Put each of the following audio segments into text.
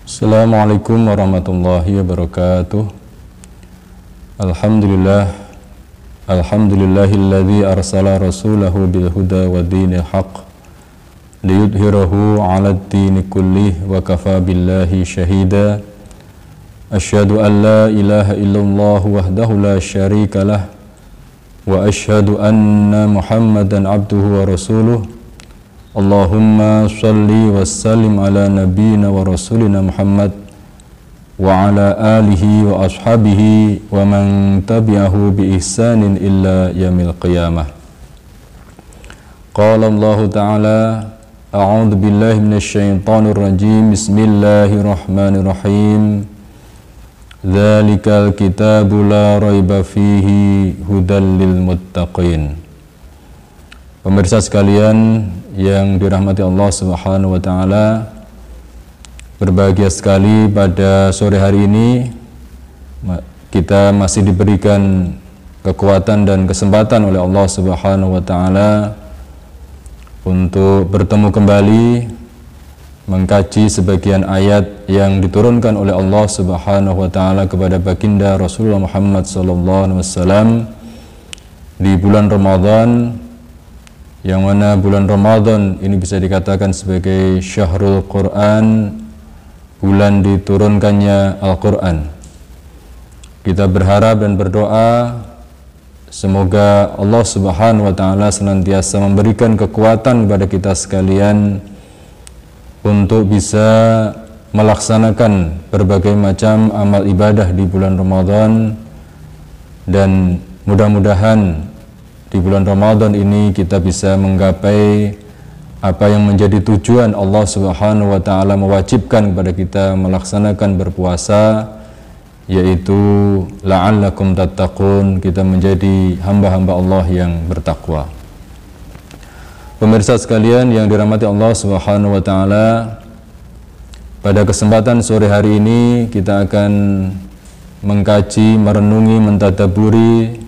Assalamualaikum warahmatullahi wabarakatuh. Alhamdulillahilladzi arsala rasulahu bil huda wa dinil haqq liyudhhirahu 'alad dini kullih wa kafa billahi syahida. Asyhadu an la ilaha illallah wahdahu la syarika lah wa asyhadu anna Muhammadan abduhu wa rasuluh. Allahumma shalli wa sallim ala nabiyyina wa rasulina Muhammad wa ala alihi wa ashabihi wa man tabi'ahu bi ihsanin illa yaumil qiyamah. Qala Allah ta'ala, a'udzu billahi minasy syaithanir rajim. Bismillahirrahmanirrahim. Dzalikal kitabu la raiba fihi hudal lil muttaqin. Pemirsa sekalian yang dirahmati Allah Subhanahu wa taala, berbahagia sekali pada sore hari ini kita masih diberikan kekuatan dan kesempatan oleh Allah Subhanahu wa taala untuk bertemu kembali mengkaji sebagian ayat yang diturunkan oleh Allah Subhanahu wa taala kepada baginda Rasulullah Muhammad sallallahu alaihi wasallam di bulan Ramadan, yang mana bulan Ramadan ini bisa dikatakan sebagai syahrul Quran, bulan diturunkannya Al-Quran. Kita berharap dan berdoa semoga Allah Subhanahu wa taala senantiasa memberikan kekuatan kepada kita sekalian untuk bisa melaksanakan berbagai macam amal ibadah di bulan Ramadan, dan mudah-mudahan di bulan Ramadan ini kita bisa menggapai apa yang menjadi tujuan Allah Subhanahu wa taala mewajibkan kepada kita melaksanakan berpuasa, yaitu la'allakum tattaqun, kita menjadi hamba-hamba Allah yang bertakwa. Pemirsa sekalian yang dirahmati Allah Subhanahu wa taala, pada kesempatan sore hari ini kita akan mengkaji, merenungi, mentadabburi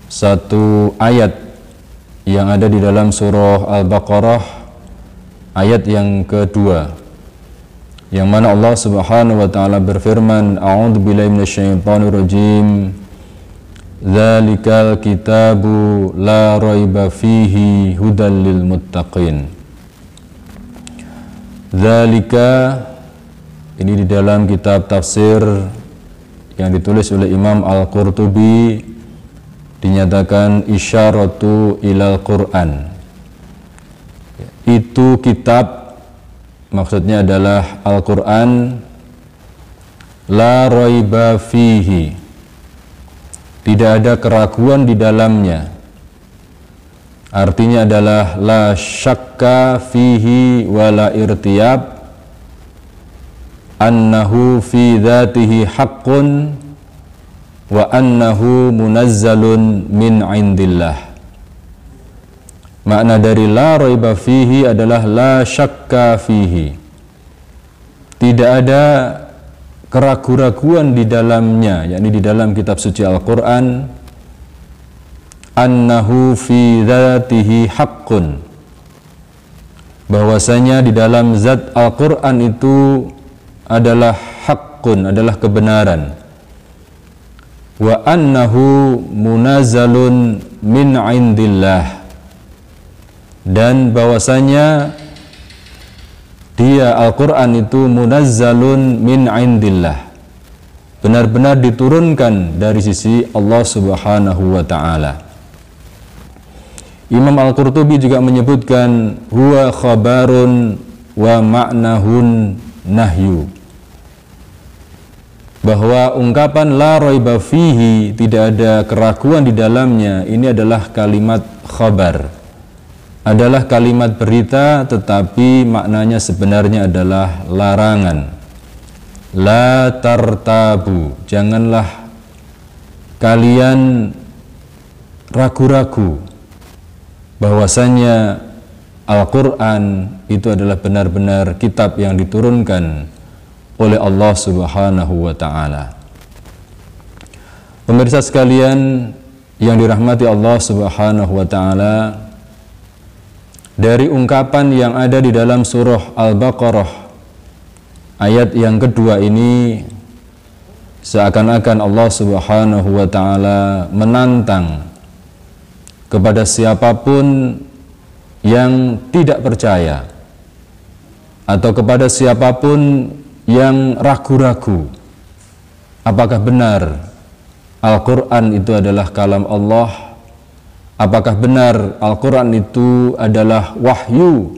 satu ayat yang ada di dalam surah Al-Baqarah, ayat yang kedua, yang mana Allah Subhanahu wa taala berfirman, a'udzu billahi minasyaitonir rajim, dzalikal kitabu la raiba fihi hudal lil muttaqin. Dzalika, ini di dalam kitab tafsir yang ditulis oleh Imam Al-Qurtubi, dinyatakan isyaratu ilal Quran. Itu kitab, maksudnya adalah Al-Quran, la raiba fihi, tidak ada keraguan di dalamnya. Artinya adalah la syakka fihi wala irtiyab annahu fi dzatihi haqqun wa annahu munazzalun min indillah. Makna dari la raiba fihi adalah la syakka fihi, tidak ada keraguan-raguan di dalamnya, yakni di dalam kitab suci Al-Quran. Annahu fi dzatihi haqqun, bahwasanya di dalam zat Al-Quran itu adalah haqqun, adalah kebenaran. Wa annahu munazzalun min indillah, dan bahwasanya dia Al-Quran itu munazzalun min indillah, benar-benar diturunkan dari sisi Allah Subhanahu wa ta'ala. Imam Al-Qurtubi juga menyebutkan huwa khabarun wa ma'nahun nahyu, bahwa ungkapan la raiba fihi, tidak ada keraguan di dalamnya, ini adalah kalimat khabar, adalah kalimat berita, tetapi maknanya sebenarnya adalah larangan. La tartabu, janganlah kalian ragu-ragu bahwasanya Al-Quran itu adalah benar-benar kitab yang diturunkan oleh Allah Subhanahu wa ta'ala. Pemirsa sekalian yang dirahmati Allah Subhanahu wa ta'ala, dari ungkapan yang ada di dalam surah Al-Baqarah ayat yang kedua ini seakan-akan Allah Subhanahu wa taala menantang kepada siapapun yang tidak percaya atau kepada siapapun yang ragu-ragu apakah benar Al-Quran itu adalah kalam Allah, apakah benar Al-Quran itu adalah wahyu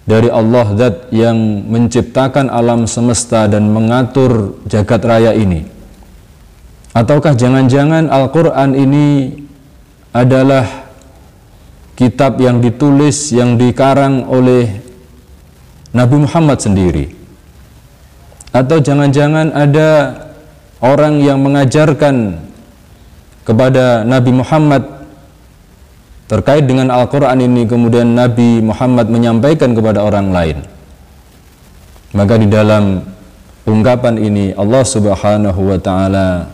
dari Allah Zat yang menciptakan alam semesta dan mengatur jagat raya ini, ataukah jangan-jangan Al-Quran ini adalah kitab yang ditulis, yang dikarang oleh Nabi Muhammad sendiri, atau jangan-jangan ada orang yang mengajarkan kepada Nabi Muhammad terkait dengan Al-Quran ini, kemudian Nabi Muhammad menyampaikan kepada orang lain. Maka di dalam ungkapan ini Allah Subhanahu wa taala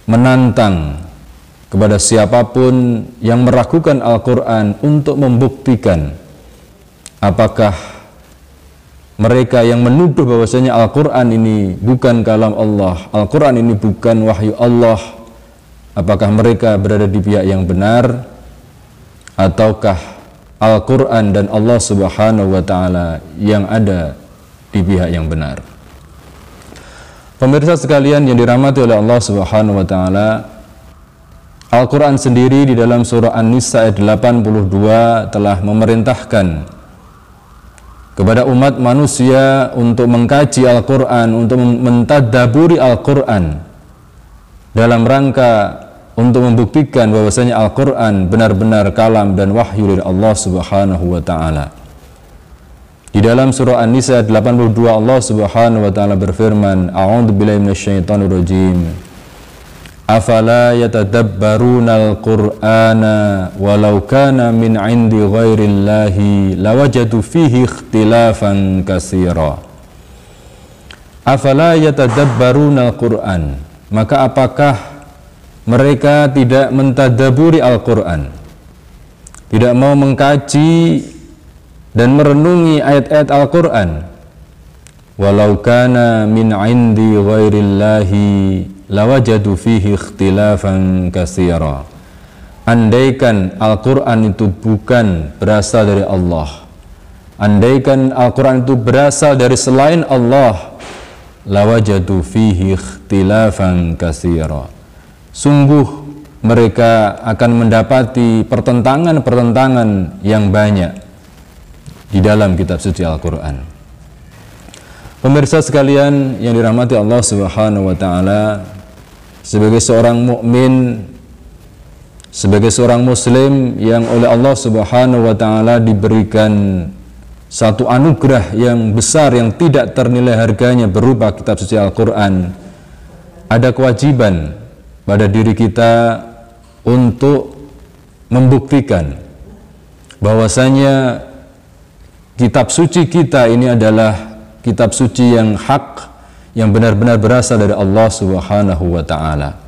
menantang kepada siapapun yang meragukan Al-Quran untuk membuktikan apakah mereka yang menuduh bahwasanya Al-Quran ini bukan kalam Allah, Al-Quran ini bukan wahyu Allah, apakah mereka berada di pihak yang benar, ataukah Al-Quran dan Allah Subhanahu wa ta'ala yang ada di pihak yang benar. Pemirsa sekalian yang dirahmati oleh Allah Subhanahu wa ta'ala, Al-Quran sendiri di dalam surah An-Nisa ayat 82 telah memerintahkan kepada umat manusia untuk mengkaji Al-Quran, untuk mentadabburi Al-Quran dalam rangka untuk membuktikan bahwasanya Al-Quran benar-benar kalam dan wahyu dari Allah Subhanahu wa ta'ala. Di dalam surah An-Nisa 82 Allah Subhanahu wa ta'ala berfirman, A'udzubillahi minasyaitonir rajim. Afala yatadabbaruna al-Qur'ana walau kana min 'indi ghairillahi lawajadu fihi ikhtilafan katsira. Afala yatadabbaruna al-Qur'an, maka apakah mereka tidak mentadaburi Al-Quran, tidak mau mengkaji dan merenungi ayat-ayat Al-Quran? Walau kana min 'indi ghairillahi lawajadu fihi ikhtilafan katsira. Andaikan Al-Quran itu bukan berasal dari Allah, andaikan Al-Quran itu berasal dari selain Allah, lawajadu fihi ikhtilafan katsira, sungguh mereka akan mendapati pertentangan-pertentangan yang banyak di dalam kitab suci Al-Quran. Pemirsa sekalian yang dirahmati Allah Subhanahu wa ta'ala, sebagai seorang mukmin, sebagai seorang muslim yang oleh Allah Subhanahu wa ta'ala diberikan satu anugerah yang besar yang tidak ternilai harganya berupa kitab suci Al-Quran, ada kewajiban pada diri kita untuk membuktikan bahwasanya kitab suci kita ini adalah kitab suci yang hak, yang benar-benar berasal dari Allah Subhanahu wa ta'ala.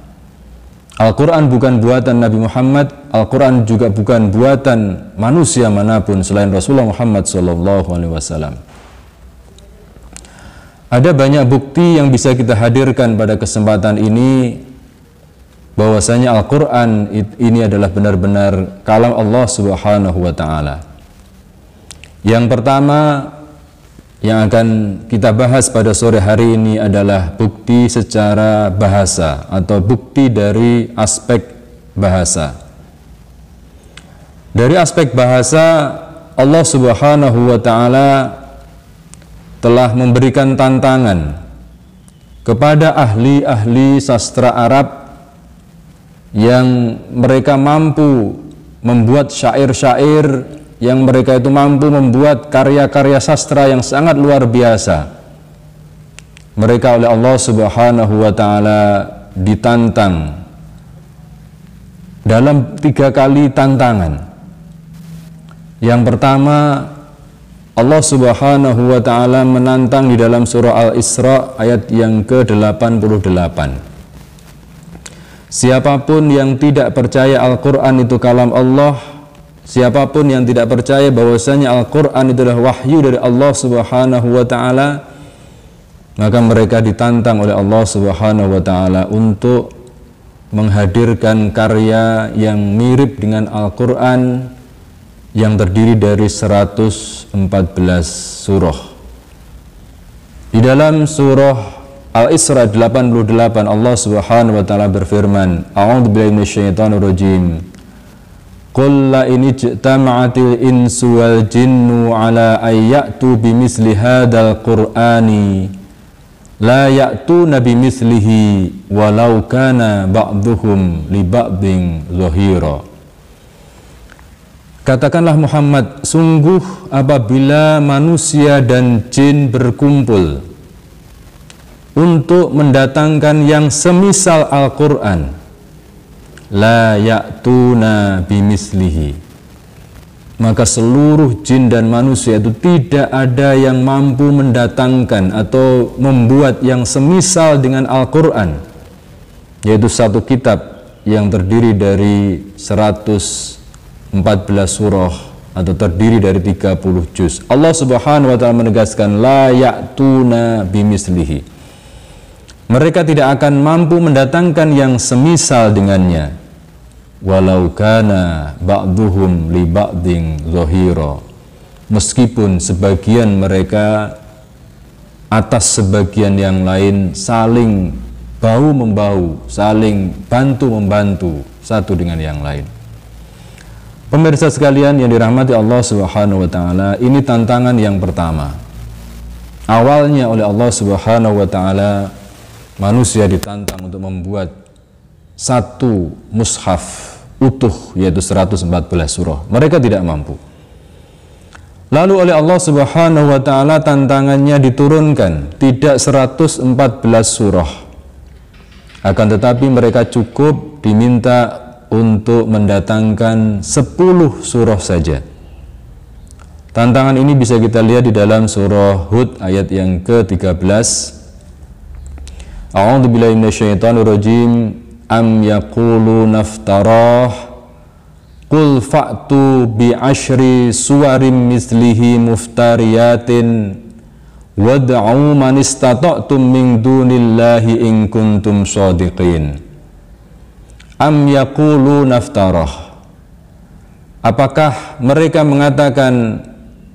Al-Quran bukan buatan Nabi Muhammad, Al-Quran juga bukan buatan manusia manapun selain Rasulullah Muhammad SAW. Ada banyak bukti yang bisa kita hadirkan pada kesempatan ini bahwasanya Al-Quran ini adalah benar-benar kalam Allah Subhanahu wa ta'ala. Yang pertama yang akan kita bahas pada sore hari ini adalah bukti secara bahasa atau bukti dari aspek bahasa. Dari aspek bahasa, Allah Subhanahu wa ta'ala telah memberikan tantangan kepada ahli-ahli sastra Arab yang mereka mampu membuat syair-syair, yang mereka itu mampu membuat karya-karya sastra yang sangat luar biasa. Mereka oleh Allah Subhanahu wa ta'ala ditantang dalam 3 kali tantangan. Yang pertama, Allah Subhanahu wa ta'ala menantang di dalam surah Al-Isra ayat yang ke-88. Siapapun yang tidak percaya Al-Quran itu kalam Allah, siapapun yang tidak percaya bahwasanya Al-Quran itu adalah wahyu dari Allah Subhanahu wa ta'ala, maka mereka ditantang oleh Allah Subhanahu wa taala untuk menghadirkan karya yang mirip dengan Al-Qur'an yang terdiri dari 114 surah. Di dalam surah Al-Isra 88 Allah Subhanahu wa taala berfirman, A'udzubillahi minasyaitonir rajim. Qul la in ijtama'atil insu wal jinnu ala ayyatu bimithli hadzal qur'ani la ya'tuna bimithlihi walau kana ba'dhuhum li ba'dhin zahira. Katakanlah Muhammad, sungguh apabila manusia dan jin berkumpul untuk mendatangkan yang semisal Al-Qur'an, la ya'tuna bimislihi, maka seluruh jin dan manusia itu tidak ada yang mampu mendatangkan atau membuat yang semisal dengan Al-Qur'an, yaitu satu kitab yang terdiri dari 114 surah atau terdiri dari 30 juz. Allah Subhanahu wa taala menegaskan la ya'tuna bimislihi. Mereka tidak akan mampu mendatangkan yang semisal dengannya. Walau kana ba'duhum li ba'din zahira. Meskipun sebagian mereka atas sebagian yang lain saling bahu-membahu, saling bantu-membantu satu dengan yang lain. Pemirsa sekalian yang dirahmati Allah Subhanahu wa taala, ini tantangan yang pertama. Awalnya oleh Allah Subhanahu wa taala manusia ditantang untuk membuat satu mushaf utuh, yaitu 114 surah. Mereka tidak mampu. Lalu oleh Allah Subhanahu wa taala tantangannya diturunkan, tidak 114 surah. Akan tetapi mereka cukup diminta untuk mendatangkan 10 surah saja. Tantangan ini bisa kita lihat di dalam surah Hud ayat yang ke-13. A'udzubillahi minasyaitonirrajim. Am yaquluna iftarah qul fa'tu bi asyri suwarim mislihi muftariyatin wad'u man istata'tum min dunillahi in kuntum shadiqin. Am yaquluna iftarah, apakah mereka mengatakan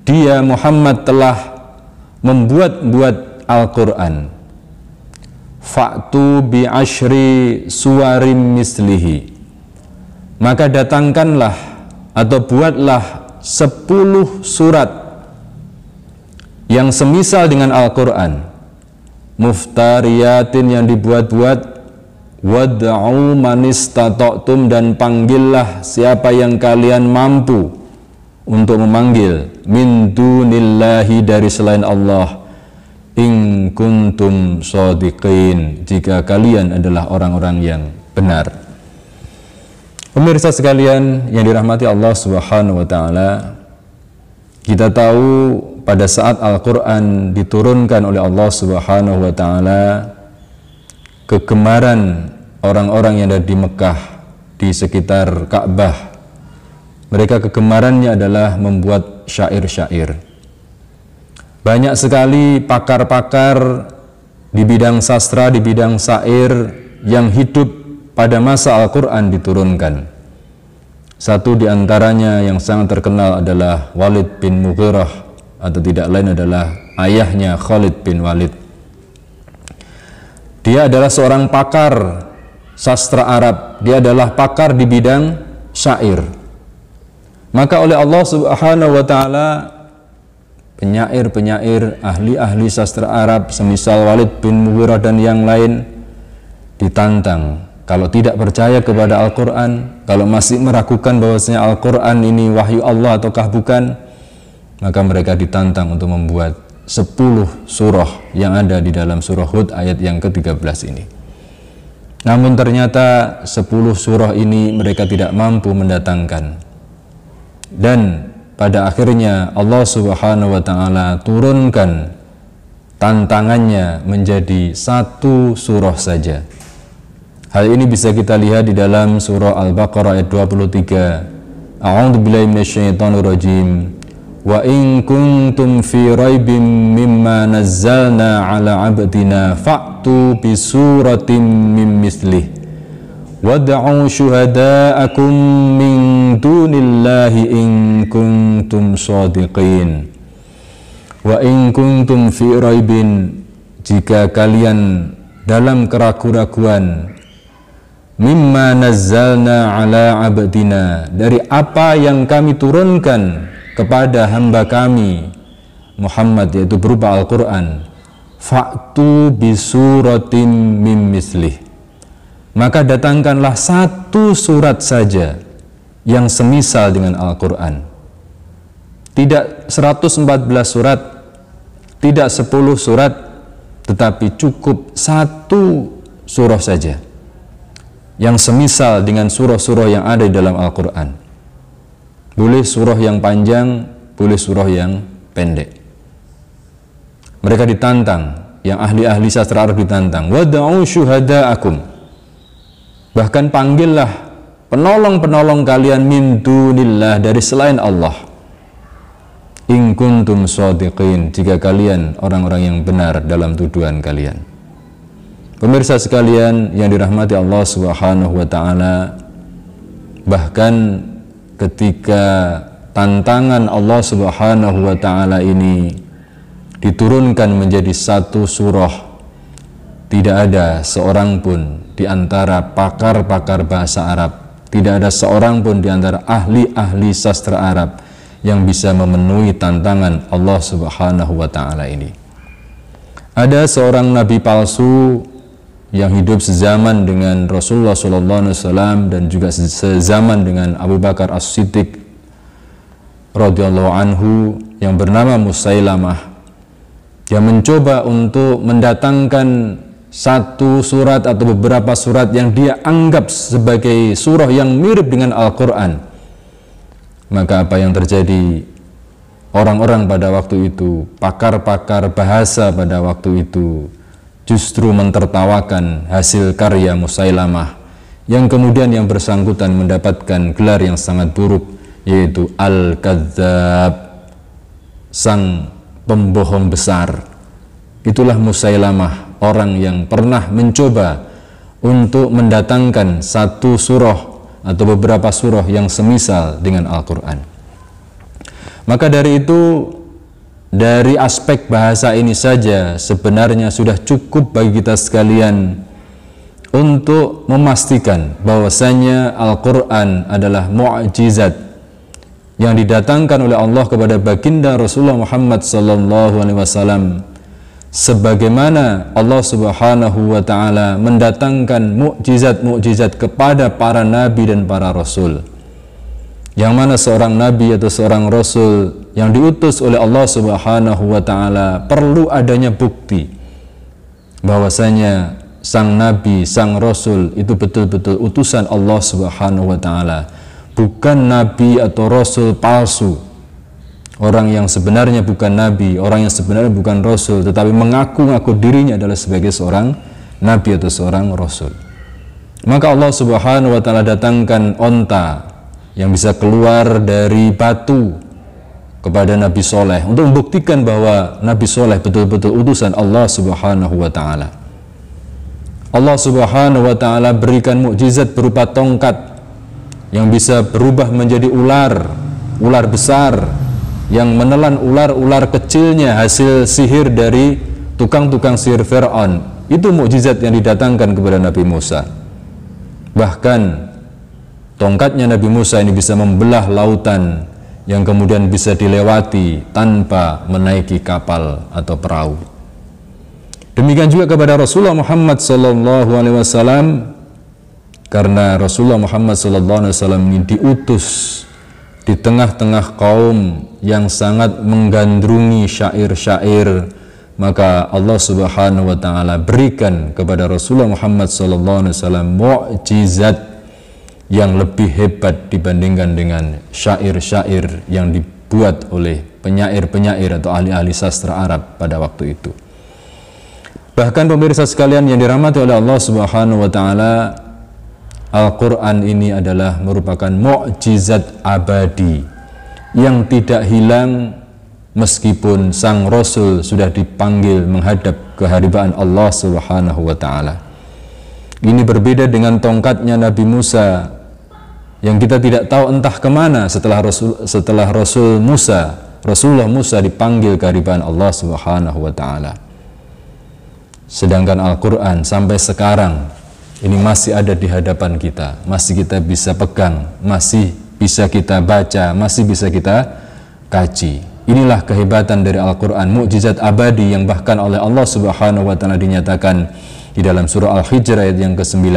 dia Muhammad telah membuat-buat Al-Qur'an? Fa'tu bi asyri suwarim mislihi, maka datangkanlah atau buatlah 10 surat yang semisal dengan Al-Qur'an, muftariyatin yang dibuat-buat, wad'u man istata'tum dan panggillah siapa yang kalian mampu untuk memanggil, min dunillahi dari selain Allah, in kuntum shadiqin jika kalian adalah orang-orang yang benar. Pemirsa sekalian yang dirahmati Allah Subhanahu wa taala, kita tahu pada saat Al-Qur'an diturunkan oleh Allah Subhanahu wa taala, kegemaran orang-orang yang ada di Mekah di sekitar Ka'bah, mereka kegemarannya adalah membuat syair-syair. Banyak sekali pakar-pakar di bidang sastra, di bidang syair yang hidup pada masa Al-Qur'an diturunkan. Satu di antaranya yang sangat terkenal adalah Walid bin Mughirah, atau tidak lain adalah ayahnya Khalid bin Walid. Dia adalah seorang pakar sastra Arab, dia adalah pakar di bidang syair. Maka oleh Allah Subhanahu wa taala penyair-penyair, ahli-ahli sastra Arab semisal Walid bin Mughirah dan yang lain ditantang. Kalau tidak percaya kepada Al-Qur'an, kalau masih meragukan bahwasanya Al-Qur'an ini wahyu Allah ataukah bukan, maka mereka ditantang untuk membuat 10 surah yang ada di dalam surah Hud ayat yang ke-13 ini. Namun ternyata 10 surah ini mereka tidak mampu mendatangkan. Dan pada akhirnya Allah Subhanahu wa taala turunkan tantangannya menjadi 1 surah saja. Hal ini bisa kita lihat di dalam surah Al-Baqarah ayat 23. A'udzubillahi minasyaitonirrajim. wa in kuntum fi raibim mimma nazzalna ala abdina fa'tu bi suratin min mislih wad'u syuhada'akum min dunillahi in kuntum shadiqin. Wa in kuntum fi raibin, jika kalian dalam keraguan-raguan, mimma nazzalna ala abdina, dari apa yang kami turunkan kepada hamba kami Muhammad, yaitu berupa Al-Quran, fa'tu bisuratin mim mislih, maka datangkanlah satu surat saja yang semisal dengan Al-Quran. Tidak 114 surat, tidak 10 surat, tetapi cukup satu surah saja yang semisal dengan surah-surah yang ada di dalam Al-Quran. Boleh surah yang panjang, boleh surah yang pendek. Mereka ditantang, yang ahli-ahli sastra Arab ditantang, wad'u syuhada'akum, bahkan panggillah penolong-penolong kalian min dunillah, dari selain Allah, in kuntum shadiqin, jika kalian orang-orang yang benar dalam tuduhan kalian. Pemirsa sekalian yang dirahmati Allah Subhanahu wa taala, bahkan ketika tantangan Allah Subhanahu wa taala ini diturunkan menjadi satu surah, tidak ada seorang pun di antara pakar-pakar bahasa Arab, tidak ada seorang pun di antara ahli-ahli sastra Arab yang bisa memenuhi tantangan Allah Subhanahu wa taala ini. Ada seorang nabi palsu yang hidup sezaman dengan Rasulullah SAW dan juga sezaman dengan Abu Bakar As-Siddiq radhiyallahu anhu, yang bernama Musailamah, yang mencoba untuk mendatangkan satu surat atau beberapa surat yang dia anggap sebagai surah yang mirip dengan Al-Quran. Maka apa yang terjadi? Orang-orang pada waktu itu, pakar-pakar bahasa pada waktu itu, justru mentertawakan hasil karya Musailamah, yang kemudian yang bersangkutan mendapatkan gelar yang sangat buruk, yaitu Al-Kadzdzab, sang pembohong besar. Itulah Musailamah, orang yang pernah mencoba untuk mendatangkan satu surah atau beberapa surah yang semisal dengan Al-Quran. Maka dari itu, dari aspek bahasa ini saja sebenarnya sudah cukup bagi kita sekalian untuk memastikan bahwasanya Al-Quran adalah mu'jizat yang didatangkan oleh Allah kepada baginda Rasulullah Muhammad SAW, sebagaimana Allah Subhanahu wa taala mendatangkan mukjizat-mukjizat kepada para nabi dan para rasul, yang mana seorang nabi atau seorang rasul yang diutus oleh Allah Subhanahu wa taala perlu adanya bukti bahwasanya sang nabi, sang rasul itu betul-betul utusan Allah Subhanahu wa taala, bukan nabi atau rasul palsu, orang yang sebenarnya bukan nabi, orang yang sebenarnya bukan rasul, tetapi mengaku-ngaku dirinya adalah sebagai seorang nabi atau seorang rasul. Maka Allah Subhanahu wa taala datangkan onta yang bisa keluar dari batu kepada Nabi Soleh untuk membuktikan bahwa Nabi Soleh betul-betul utusan Allah Subhanahu wa taala. Allah Subhanahu wa taala berikan mukjizat berupa tongkat yang bisa berubah menjadi ular besar yang menelan ular-ular kecilnya hasil sihir dari tukang-tukang sihir Fir'aun. Itu mukjizat yang didatangkan kepada Nabi Musa. Bahkan tongkatnya Nabi Musa ini bisa membelah lautan yang kemudian bisa dilewati tanpa menaiki kapal atau perahu. Demikian juga kepada Rasulullah Muhammad SAW, karena Rasulullah Muhammad SAW ini diutus di tengah-tengah kaum yang sangat menggandrungi syair-syair, maka Allah Subhanahu wa taala berikan kepada Rasulullah Muhammad SAW mukjizat yang lebih hebat dibandingkan dengan syair-syair yang dibuat oleh penyair-penyair atau ahli-ahli sastra Arab pada waktu itu. Bahkan pemirsa sekalian yang dirahmati oleh Allah Subhanahu wa taala, Al-Quran ini adalah merupakan mukjizat abadi yang tidak hilang meskipun sang Rasul sudah dipanggil menghadap kehadiran Allah Subhanahu wa ta'ala. Ini berbeda dengan tongkatnya Nabi Musa yang kita tidak tahu entah kemana setelah Rasulullah Musa dipanggil kehadiran Allah Subhanahu wa ta'ala. Sedangkan Al-Quran sampai sekarang ini masih ada di hadapan kita, masih kita bisa pegang, masih bisa kita baca, masih bisa kita kaji. Inilah kehebatan dari Al-Quran, mukjizat abadi yang bahkan oleh Allah Subhanahu wa ta'ala dinyatakan di dalam surah Al-Hijr ayat yang ke-9,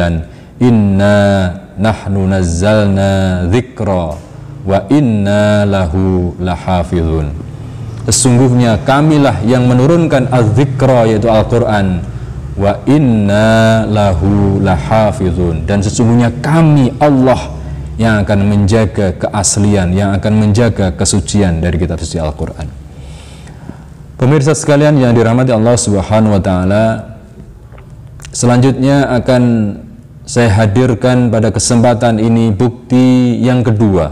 inna nahnu nazzalna dzikra wa inna lahu lahafizun. Sesungguhnya kamilah yang menurunkan az-dzikra yaitu Al-Quran, wa inna lahu lahafizun, dan sesungguhnya kami Allah yang akan menjaga keaslian, yang akan menjaga kesucian dari kitab suci Al-Quran. Pemirsa sekalian yang dirahmati Allah Subhanahu wa ta'ala, selanjutnya akan saya hadirkan pada kesempatan ini bukti yang kedua,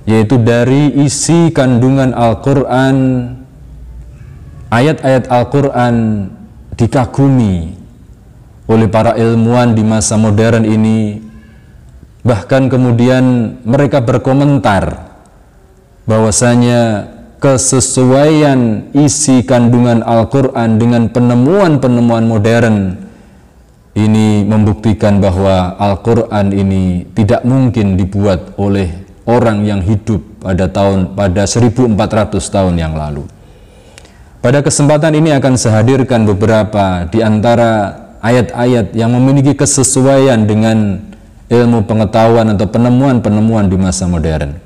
yaitu dari isi kandungan Al-Quran. Ayat-ayat Al-Quran dikagumi oleh para ilmuwan di masa modern ini, bahkan kemudian mereka berkomentar bahwasanya kesesuaian isi kandungan Al-Quran dengan penemuan-penemuan modern ini membuktikan bahwa Al-Quran ini tidak mungkin dibuat oleh orang yang hidup pada 1400 tahun yang lalu. Pada kesempatan ini akan saya hadirkan beberapa di antara ayat-ayat yang memiliki kesesuaian dengan ilmu pengetahuan atau penemuan-penemuan di masa modern.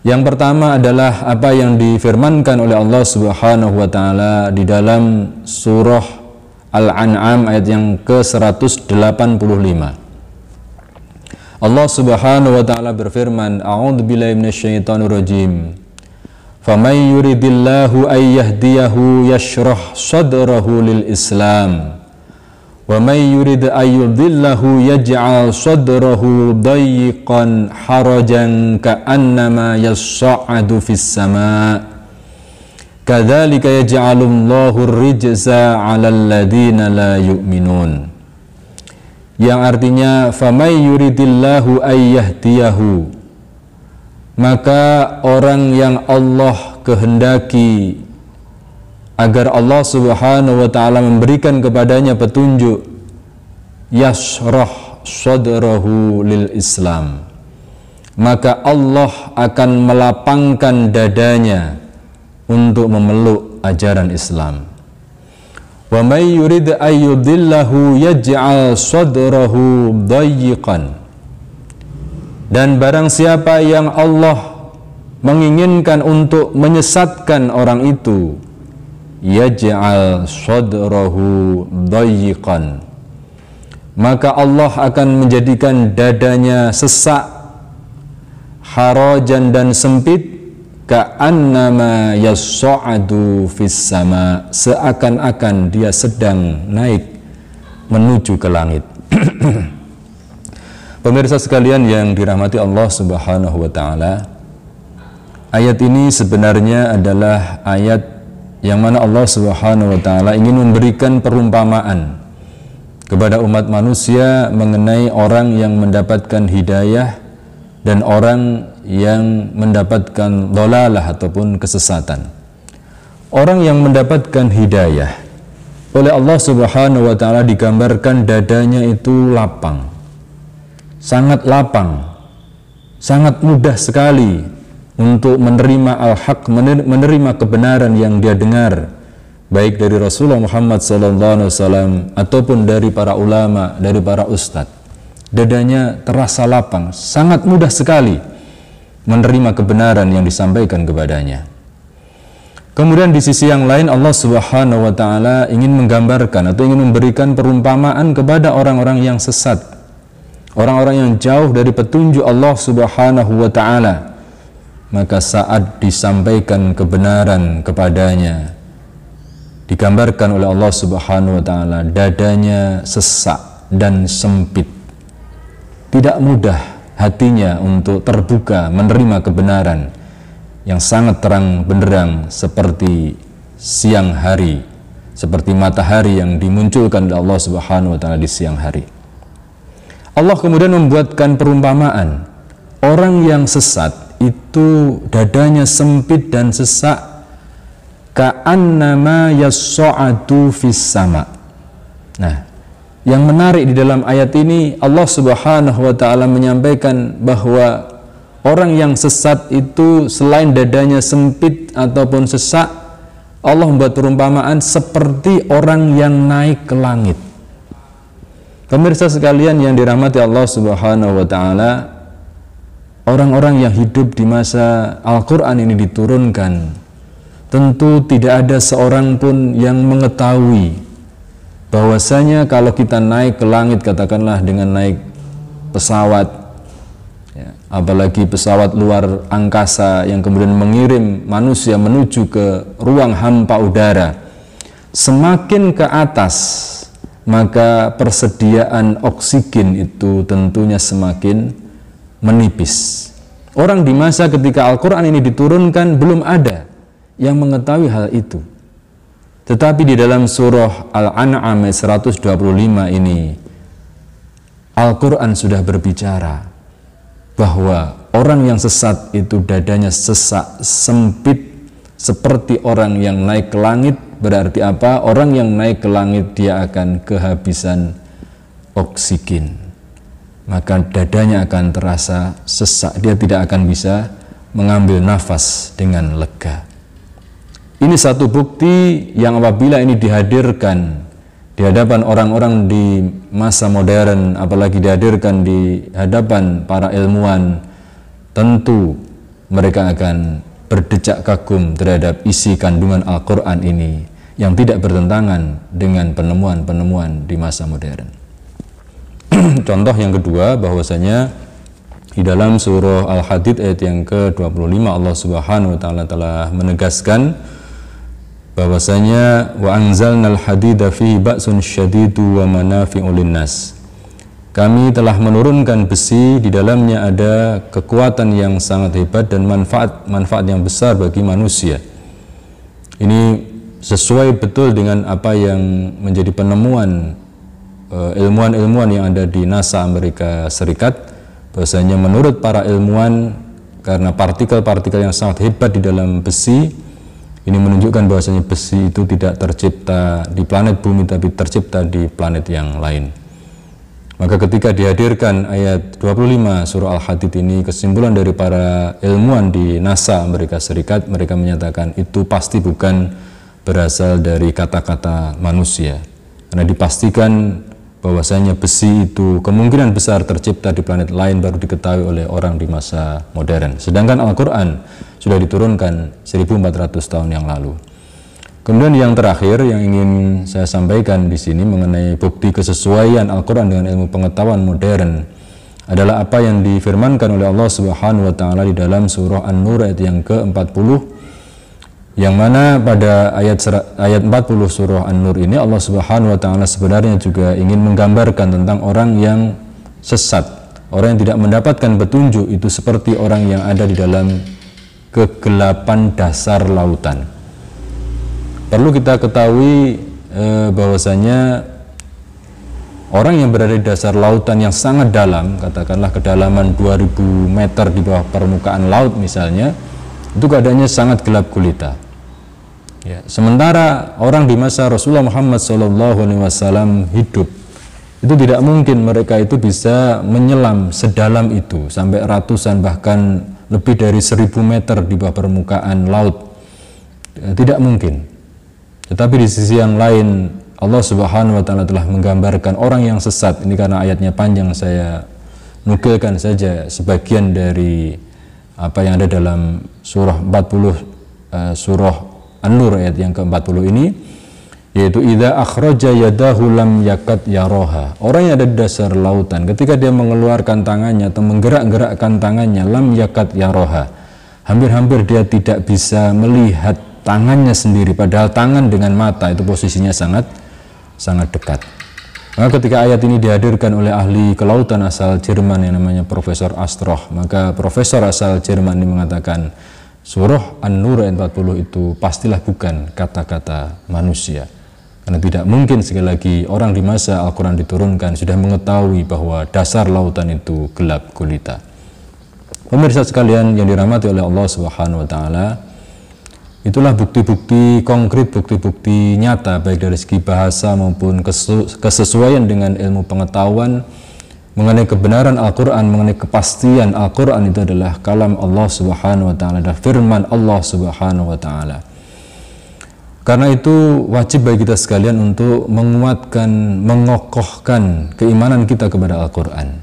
Yang pertama adalah apa yang difirmankan oleh Allah Subhanahu wa ta'ala di dalam surah Al-An'am ayat yang ke-185. Allah Subhanahu wa ta'ala berfirman, a'udzubillahi minasyaitonir rajim. Faman yuridillahu ay yahdiyahu yashrah sadrahu lil Islam. Wa may yurid ay yudhillahu yaj'al sadrahu dayyqan harajan ka'annama yas'adu fis sama'. Kadzalika yaj'alullahu ar-rijza 'alal ladzina la yu'minun. Yang artinya famay yuridillahu ayyahdiyahu, maka orang yang Allah kehendaki agar Allah Subhanahu wa ta'ala memberikan kepadanya petunjuk, yashrah sadrahu lil Islam, maka Allah akan melapangkan dadanya untuk memeluk ajaran Islam. Wa may yurid ayyudillahu yaj'al sadrahu dayyiqan, dan barang siapa yang Allah menginginkan untuk menyesatkan orang itu, yaj'al sadrahu dayyiqan, maka Allah akan menjadikan dadanya sesak, harajan dan sempit, ka'annama yas'adu fis sama, seakan-akan dia sedang naik menuju ke langit. Pemirsa sekalian yang dirahmati Allah Subhanahu wa ta'ala, ayat ini sebenarnya adalah ayat yang mana Allah Subhanahu wa ta'ala ingin memberikan perumpamaan kepada umat manusia mengenai orang yang mendapatkan hidayah dan orang yang mendapatkan dhalalah ataupun kesesatan. Orang yang mendapatkan hidayah oleh Allah Subhanahu wa ta'ala digambarkan dadanya itu lapang, sangat lapang, sangat mudah sekali untuk menerima al-haq, menerima kebenaran yang dia dengar, baik dari Rasulullah Muhammad SAW ataupun dari para ulama, dari para ustadz. Dadanya terasa lapang, sangat mudah sekali menerima kebenaran yang disampaikan kepadanya. Kemudian di sisi yang lain Allah Subhanahu wa ta'ala ingin menggambarkan atau ingin memberikan perumpamaan kepada orang-orang yang sesat, orang-orang yang jauh dari petunjuk Allah Subhanahu wa ta'ala. Maka saat disampaikan kebenaran kepadanya, digambarkan oleh Allah Subhanahu wa ta'ala dadanya sesak dan sempit, tidak mudah hatinya untuk terbuka menerima kebenaran yang sangat terang benderang seperti siang hari, seperti matahari yang dimunculkan oleh Allah Subhanahu wa taala di siang hari. Allah kemudian membuatkan perumpamaan, orang yang sesat itu dadanya sempit dan sesak, ka'annama yas'adu fis sama. Nah, yang menarik di dalam ayat ini, Allah Subhanahu wa taala menyampaikan bahwa orang yang sesat itu selain dadanya sempit ataupun sesak, Allah membuat perumpamaan seperti orang yang naik ke langit. Pemirsa sekalian yang dirahmati Allah Subhanahu wa taala, orang-orang yang hidup di masa Al-Qur'an ini diturunkan, tentu tidak ada seorang pun yang mengetahui bahwasanya kalau kita naik ke langit, katakanlah dengan naik pesawat, ya, apalagi pesawat luar angkasa yang kemudian mengirim manusia menuju ke ruang hampa udara, semakin ke atas maka persediaan oksigen itu tentunya semakin menipis. Orang di masa ketika Al-Quran ini diturunkan belum ada yang mengetahui hal itu. Tetapi di dalam surah Al-An'am 125 ini, Al-Quran sudah berbicara bahwa orang yang sesat itu dadanya sesak, sempit, seperti orang yang naik ke langit. Berarti apa? Orang yang naik ke langit dia akan kehabisan oksigen, maka dadanya akan terasa sesak, dia tidak akan bisa mengambil nafas dengan lega. Ini satu bukti yang apabila ini dihadirkan di hadapan orang-orang di masa modern, apalagi dihadirkan di hadapan para ilmuwan, tentu mereka akan berdecak kagum terhadap isi kandungan Al-Quran ini yang tidak bertentangan dengan penemuan-penemuan di masa modern. Contoh yang kedua, bahwasanya di dalam surah Al-Hadid ayat yang ke-25 Allah Subhanahu wa taala telah menegaskan bahwasanya wa anzalnal hadida fihi ba'sun syadidu wa manafi'u linnas. Kami telah menurunkan besi, di dalamnya ada kekuatan yang sangat hebat dan manfaat yang besar bagi manusia. Ini sesuai betul dengan apa yang menjadi penemuan ilmuwan-ilmuwan yang ada di NASA Amerika Serikat, bahwasanya menurut para ilmuwan, karena partikel-partikel yang sangat hebat di dalam besi ini menunjukkan bahwasanya besi itu tidak tercipta di planet bumi tapi tercipta di planet yang lain. Maka ketika dihadirkan ayat 25 surah Al-Hadid ini, kesimpulan dari para ilmuwan di NASA Amerika Serikat, mereka menyatakan itu pasti bukan berasal dari kata-kata manusia, karena dipastikan bahwasanya besi itu kemungkinan besar tercipta di planet lain baru diketahui oleh orang di masa modern. Sedangkan Al-Quran sudah diturunkan 1400 tahun yang lalu. Kemudian yang terakhir yang ingin saya sampaikan di sini mengenai bukti kesesuaian Al-Quran dengan ilmu pengetahuan modern adalah apa yang difirmankan oleh Allah Subhanahu wa taala di dalam surah An-Nur ayat yang ke-40, yang mana pada ayat 40 surah An-Nur ini Allah Subhanahu wa taala sebenarnya juga ingin menggambarkan tentang orang yang sesat, orang yang tidak mendapatkan petunjuk itu seperti orang yang ada di dalam kegelapan dasar lautan. Perlu kita ketahui bahwasanya orang yang berada di dasar lautan yang sangat dalam, katakanlah kedalaman 2000 meter di bawah permukaan laut misalnya, itu keadaannya sangat gelap gulita. Ya, sementara orang di masa Rasulullah Muhammad SAW hidup, itu tidak mungkin mereka itu bisa menyelam sedalam itu sampai ratusan bahkan lebih dari 1000 meter di bawah permukaan laut. Tidak mungkin. Tetapi di sisi yang lain Allah Subhanahu wa taala telah menggambarkan orang yang sesat. Ini karena ayatnya panjang, saya nukilkan saja sebagian dari apa yang ada dalam surah 40 surah An-Nur ayat yang ke-40 ini, yaitu idza akhraja yadahu lam yakad yaraha. Orang yang ada di dasar lautan ketika dia mengeluarkan tangannya atau menggerak-gerakkan tangannya, lam yakad yaraha, hampir-hampir dia tidak bisa melihat tangannya sendiri, padahal tangan dengan mata itu posisinya sangat dekat. Maka ketika ayat ini dihadirkan oleh ahli kelautan asal Jerman yang namanya Profesor Astroh, maka profesor asal Jerman ini mengatakan Surah An-Nur ayat 40 itu pastilah bukan kata-kata manusia. Karena tidak mungkin sekali lagi orang di masa Al-Quran diturunkan sudah mengetahui bahwa dasar lautan itu gelap gulita. Pemirsa sekalian yang dirahmati oleh Allah Subhanahu wa taala, itulah bukti-bukti konkret, bukti-bukti nyata baik dari segi bahasa maupun kesesuaian dengan ilmu pengetahuan mengenai kebenaran Al-Quran, mengenai kepastian Al-Quran itu adalah kalam Allah Subhanahu wa ta'ala dan firman Allah Subhanahu wa ta'ala. Karena itu wajib bagi kita sekalian untuk menguatkan, mengokohkan keimanan kita kepada Al-Quran.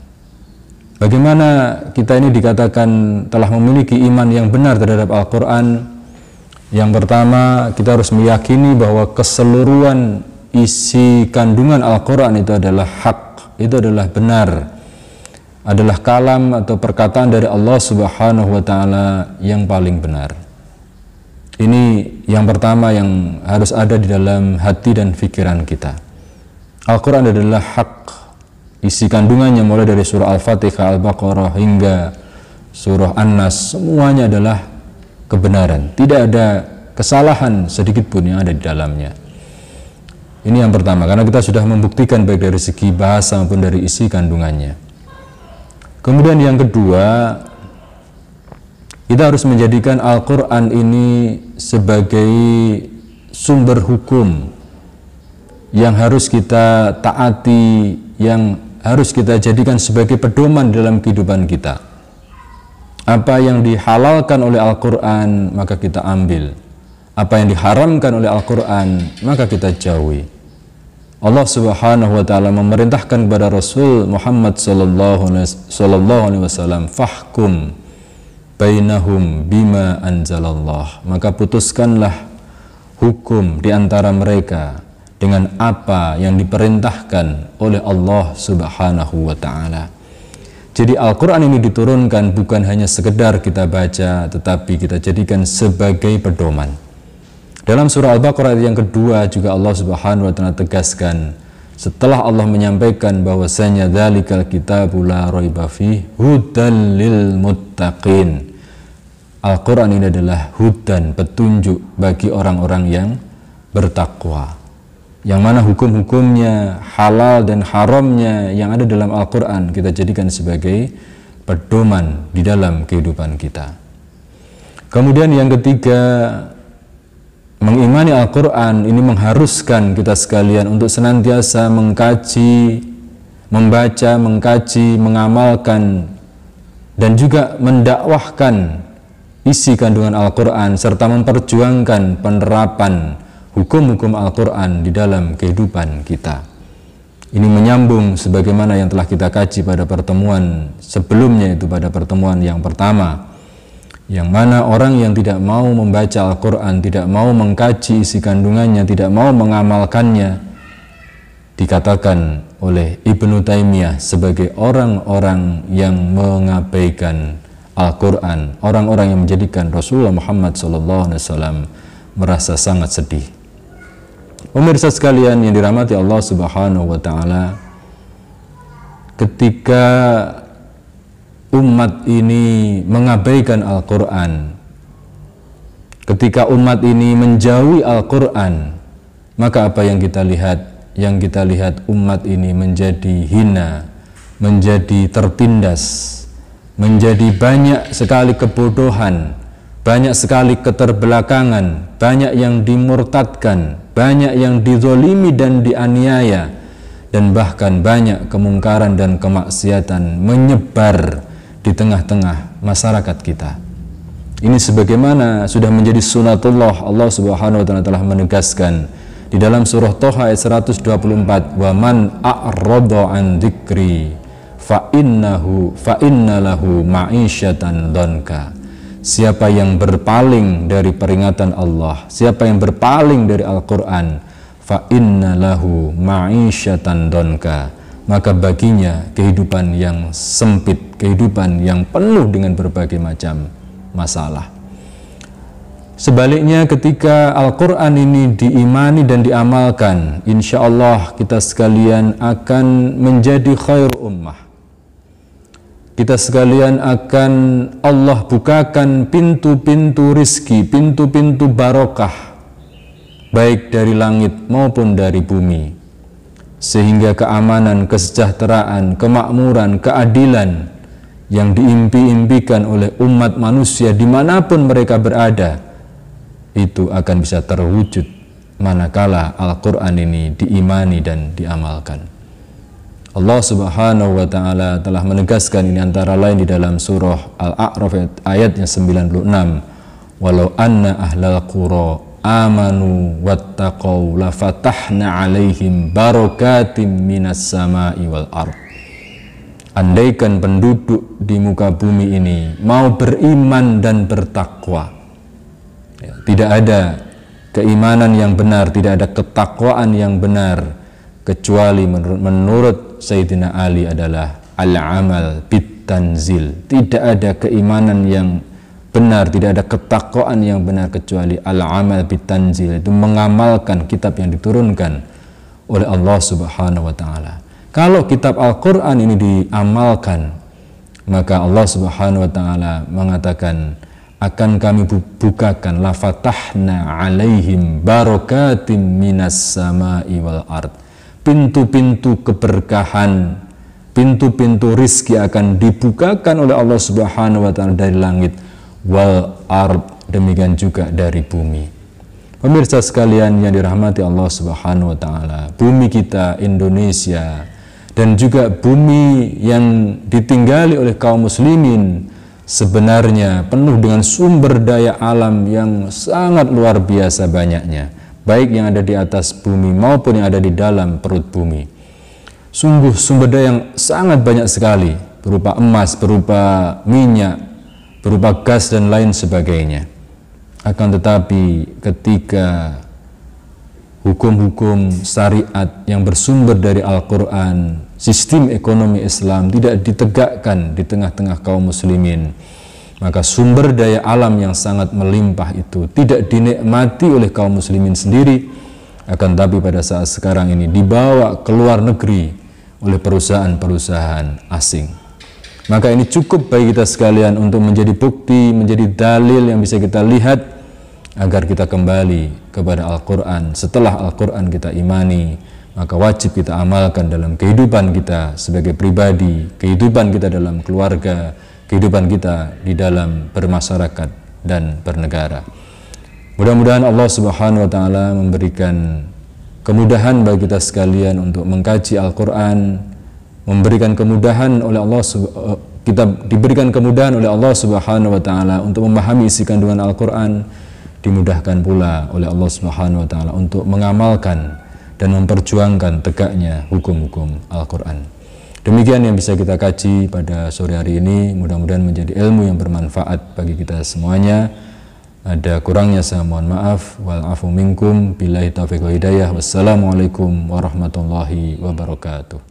Bagaimana kita ini dikatakan telah memiliki iman yang benar terhadap Al-Quran? Yang pertama, kita harus meyakini bahwa keseluruhan isi kandungan Al-Quran itu adalah hak, itu adalah benar, adalah kalam atau perkataan dari Allah Subhanahu wa ta'ala yang paling benar. Ini yang pertama yang harus ada di dalam hati dan pikiran kita. Al-Quran adalah hak, isi kandungannya mulai dari surah Al-Fatihah, Al-Baqarah hingga surah An-Nas, semuanya adalah kebenaran, tidak ada kesalahan sedikit pun yang ada di dalamnya. Ini yang pertama, karena kita sudah membuktikan baik dari segi bahasa maupun dari isi kandungannya. Kemudian yang kedua, kita harus menjadikan Al-Quran ini sebagai sumber hukum yang harus kita taati, yang harus kita jadikan sebagai pedoman dalam kehidupan kita. Apa yang dihalalkan oleh Al-Quran, maka kita ambil. Apa yang diharamkan oleh Al-Quran, maka kita jauhi. Allah Subhanahu wa ta'ala memerintahkan kepada Rasul Muhammad sallallahu alaihi wasallam, fahkum bainahum bima anzalallah, maka putuskanlah hukum di antara mereka dengan apa yang diperintahkan oleh Allah Subhanahu wa ta'ala. Jadi Al-Quran ini diturunkan bukan hanya sekedar kita baca, tetapi kita jadikan sebagai pedoman. Dalam surah Al-Baqarah yang kedua juga Allah Subhanahu wa ta'ala tegaskan, setelah Allah menyampaikan bahwasanya dzalikal kitabu la raiba fihi hudal lil muttaqin. Al-Quran ini adalah hudan, petunjuk bagi orang-orang yang bertakwa. Yang mana hukum-hukumnya, halal dan haramnya yang ada dalam Al-Quran kita jadikan sebagai pedoman di dalam kehidupan kita. Kemudian yang ketiga, mengimani Al-Quran ini mengharuskan kita sekalian untuk senantiasa mengkaji, membaca, mengkaji, mengamalkan, dan juga mendakwahkan isi kandungan Al-Quran serta memperjuangkan penerapan hukum-hukum Al-Quran di dalam kehidupan kita. Ini menyambung sebagaimana yang telah kita kaji pada pertemuan sebelumnya, itu pada pertemuan yang pertama, yang mana orang yang tidak mau membaca Al-Quran, tidak mau mengkaji isi kandungannya, tidak mau mengamalkannya, dikatakan oleh Ibnu Taimiyah sebagai orang-orang yang mengabaikan Al-Quran, orang-orang yang menjadikan Rasulullah Muhammad SAW merasa sangat sedih. Pemirsa sekalian yang dirahmati Allah Subhanahu wa ta'ala, ketika umat ini mengabaikan Al-Quran, ketika umat ini menjauhi Al-Quran, maka apa yang kita lihat? Yang kita lihat umat ini menjadi hina, menjadi tertindas, menjadi banyak sekali kebodohan, banyak sekali keterbelakangan, banyak yang dimurtadkan, banyak yang dizolimi dan dianiaya, dan bahkan banyak kemungkaran dan kemaksiatan menyebar di tengah-tengah masyarakat kita. Ini sebagaimana sudah menjadi sunatullah. Allah Subhanahu wa ta'ala telah menegaskan di dalam surah Toha ayat 124, wa man a'rada an dzikri fa inna lahu ma'isyatan dhanka. Siapa yang berpaling dari peringatan Allah, siapa yang berpaling dari Al-Quran, fa inna lahu ma'isyatan dhanka, maka baginya kehidupan yang sempit, kehidupan yang penuh dengan berbagai macam masalah. Sebaliknya, ketika Al-Quran ini diimani dan diamalkan, insya Allah kita sekalian akan menjadi khair ummah. kita sekalian akan Allah bukakan pintu-pintu rizki, pintu-pintu barokah, baik dari langit maupun dari bumi, sehingga keamanan, kesejahteraan, kemakmuran, keadilan yang diimpi-impikan oleh umat manusia dimanapun mereka berada, itu akan bisa terwujud manakala Al-Quran ini diimani dan diamalkan. Allah Subhanahu wa Ta'ala telah menegaskan ini antara lain di dalam surah Al-A'raf ayatnya 96, walau anna ahlal qura amanu wattaqau lafatahna alaihim barakatim minas sama'i wal ard. Andaikan penduduk di muka bumi ini mau beriman dan bertakwa, tidak ada keimanan yang benar, tidak ada ketakwaan yang benar, kecuali menurut Sayyidina Ali adalah al-amal bit-tanzil. Tidak ada keimanan yang benar, tidak ada ketakwaan yang benar kecuali al-amal bit-tanzil, itu mengamalkan kitab yang diturunkan oleh Allah Subhanahu wa Ta'ala. Kalau kitab Al-Quran ini diamalkan, maka Allah Subhanahu wa Ta'ala mengatakan, akan kami bukakan lafatahna alaihim barakatim minas sama'i wal ard. Pintu-pintu keberkahan, pintu-pintu rizki akan dibukakan oleh Allah Subhanahu wa Ta'ala dari langit wal ard, demikian juga dari bumi. Pemirsa sekalian yang dirahmati Allah Subhanahu wa Ta'ala, bumi kita Indonesia dan juga bumi yang ditinggali oleh kaum muslimin sebenarnya penuh dengan sumber daya alam yang sangat luar biasa banyaknya, baik yang ada di atas bumi maupun yang ada di dalam perut bumi. Sungguh sumber daya yang sangat banyak sekali, berupa emas, berupa minyak, berupa gas dan lain sebagainya. Akan tetapi ketika hukum-hukum syariat yang bersumber dari Al-Quran, sistem ekonomi Islam tidak ditegakkan di tengah-tengah kaum muslimin, maka sumber daya alam yang sangat melimpah itu tidak dinikmati oleh kaum muslimin sendiri, akan tapi pada saat sekarang ini dibawa ke luar negeri oleh perusahaan-perusahaan asing. Maka ini cukup bagi kita sekalian untuk menjadi bukti, menjadi dalil yang bisa kita lihat agar kita kembali kepada Al-Quran. Setelah Al-Quran kita imani, maka wajib kita amalkan dalam kehidupan kita sebagai pribadi, kehidupan kita dalam keluarga, kehidupan kita di dalam bermasyarakat dan bernegara. Mudah-mudahan Allah Subhanahu wa Ta'ala memberikan kemudahan bagi kita sekalian untuk mengkaji Al-Quran, memberikan kemudahan oleh Allah, kita diberikan kemudahan oleh Allah Subhanahu wa Ta'ala untuk memahami isi kandungan Al-Quran, dimudahkan pula oleh Allah Subhanahu wa Ta'ala untuk mengamalkan dan memperjuangkan tegaknya hukum-hukum Al-Quran. Demikian yang bisa kita kaji pada sore hari ini. Mudah-mudahan menjadi ilmu yang bermanfaat bagi kita semuanya. Ada kurangnya saya mohon maaf. Wal afu minkum billahi taufiq wa hidayah. Wassalamualaikum warahmatullahi wabarakatuh.